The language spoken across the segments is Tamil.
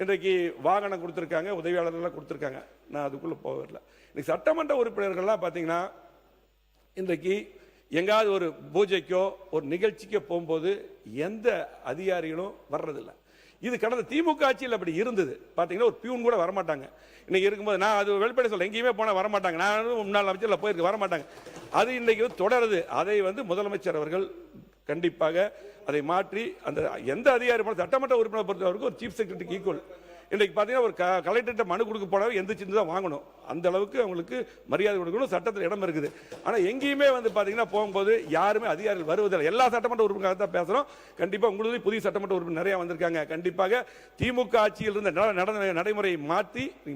இன்றைக்கு வாகனம் கொடுத்துருக்காங்க, உதவியாளர்கள்லாம் கொடுத்துருக்காங்க. நான் அதுக்குள்ளே போகவில்லை. இன்னைக்கு சட்டமன்ற உறுப்பினர்கள்லாம் பார்த்தீங்கன்னா இன்றைக்கு எங்காவது ஒரு பூஜைக்கோ ஒரு நிகழ்ச்சிக்கோ போகும்போது எந்த அதிகாரிகளும் வர்றதில்லை. இது கடந்த திமுக ஆட்சியில் அப்படி இருந்தது. பார்த்தீங்கன்னா ஒரு பியூன் கூட வரமாட்டாங்க. இன்னைக்கு இருக்கும்போது நான் அது வெளிப்படை சொல்ல எங்கேயுமே போனால் வரமாட்டாங்க. நான் முன்னாள் அமைச்சரில் போயிருக்கு வரமாட்டாங்க. அது இன்றைக்கு தொடருது. அதை முதலமைச்சர் அவர்கள் கண்டிப்பாக அதை மாற்றி அந்த எந்த அதிகாரி சட்டமன்ற உறுப்பினர் பொறுத்தவரைக்கும் ஒரு சீஃப் செக்ரட்டரிக்கு ஈக்குவல். இன்றைக்கு பார்த்தீங்கன்னா ஒரு கலெக்டர்கிட்ட மனு கொடுக்க போனாவே எந்த சின்ன தான் வாங்கணும். அந்த அளவுக்கு அவங்களுக்கு மரியாதை கொடுக்கணும். சட்டத்தில் இடம் இருக்குது. ஆனால் எங்கேயுமே பார்த்தீங்கன்னா போகும்போது யாருமே அதிகாரிகள் வருவதில்லை. எல்லா சட்டமன்ற உறுப்பினராக தான் பேசுகிறோம். கண்டிப்பாக உங்களுக்கு புதிய சட்டமன்ற உறுப்பினர் நிறையா வந்திருக்காங்க. கண்டிப்பாக திமுக ஆட்சியில் இருந்த நடைமுறையை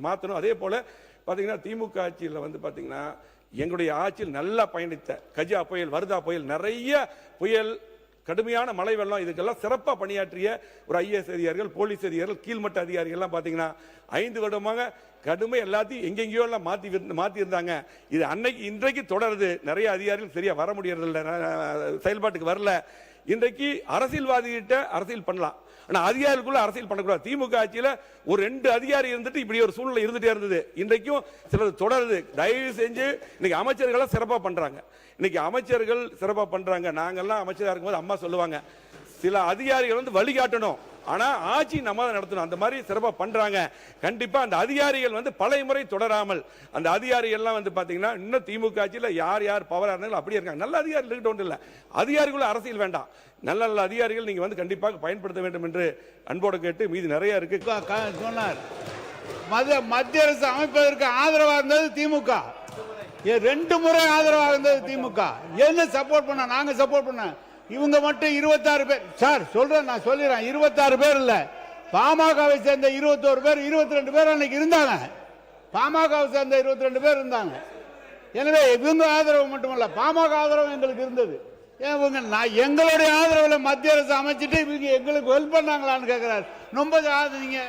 மாற்றணும். அதே போல் பார்த்தீங்கன்னா திமுக ஆட்சியில் பார்த்தீங்கன்னா எங்களுடைய ஆட்சியில் நல்லா பயணித்த கஜா புயல், வர்தா புயல், நிறைய புயல், கடுமையான மழை வெள்ளம், இதுக்கெல்லாம் சிறப்பாக பணியாற்றிய ஒரு ஐஏஎஸ் அதிகாரிகள், போலீஸ் அதிகாரிகள், கீழ்மட்ட அதிகாரிகள்லாம் பார்த்தீங்கன்னா 5 வருடமாக கடுமை எல்லாத்தையும் எங்கெங்கேயோ எல்லாம் மாற்றி இருந்தாங்க. இது இன்றைக்கு தொடருது. நிறைய அதிகாரிகள் சரியா வர முடியறதில்லை, செயல்பாட்டுக்கு வரல. இன்றைக்கு அரசியல்வாதிகிட்ட அரசியல் பண்ணலாம், ஆனால் அதிகாரிகளுக்குள்ள அரசியல் பண்ணக்கூடாது. திமுக ஆட்சியில் ஒரு 2 அதிகாரி இருந்துட்டு இப்படி ஒரு சூழ்நிலை இருந்துட்டே இருந்தது. இன்றைக்கும் சிலது தொடருது. தயவு செஞ்சு இன்னைக்கு அமைச்சர்கள் சிறப்பாக பண்றாங்க. இன்னைக்கு அமைச்சர்கள் சிறப்பாக பண்றாங்க. நாங்கெல்லாம் அமைச்சராக இருக்கும்போது அம்மா சொல்லுவாங்க, சில அதிகாரிகள் வழிகாட்டணும், ஆனா ஆட்சி நம்ம தான் நடத்தணும். அந்த மாதிரி சிறப்பாக பண்றாங்க. கண்டிப்பா அந்த அதிகாரிகள் பல முறை தொடராமல் அந்த அதிகாரிகள் எல்லாம் பாத்தீங்கன்னா இன்னும் திமுக ஆட்சியில் யார் யார் பவரா இருந்தாலும் அப்படியே இருக்காங்க. நல்ல அதிகாரிகள் இருக்கட்டும் இல்லை, அதிகாரிகள் அரசியல் வேண்டாம். நல்ல நல்ல அதிகாரிகள் நீங்க கண்டிப்பாக பயன்படுத்த வேண்டும் என்று அன்போடு கேட்டு மீது நிறைய இருக்கு சொன்னார். மத்திய அரசு அமைப்பதற்கு ஆதரவாக இருந்தது திமுக. 2 முறை ஆதரவாக இருந்தது திமுக. என்ன சப்போர்ட் பண்ண? நாங்க சப்போர்ட் பண்ண. இவங்க மட்டும் 26 பேர் சார் சொல்றேன், நான் சொல்லிடுறேன். 26 பேர் இல்ல, பாமகவை சேர்ந்த 21 பேர், 22 பேர் அன்னைக்கு இருந்தாங்க. பாமகவை சேர்ந்த 22 பேர் இருந்தாங்க. எனவே இவங்க ஆதரவு மட்டுமல்ல, பாமக ஆதரவு எங்களுக்கு இருந்தது. எங்களுடைய ஆதரவுல மத்திய அரசு அமைச்சிட்டு இவங்க எங்களுக்கு ஹெல்ப் பண்ணாங்களான்னு கேட்கிறார். ரொம்ப நீங்க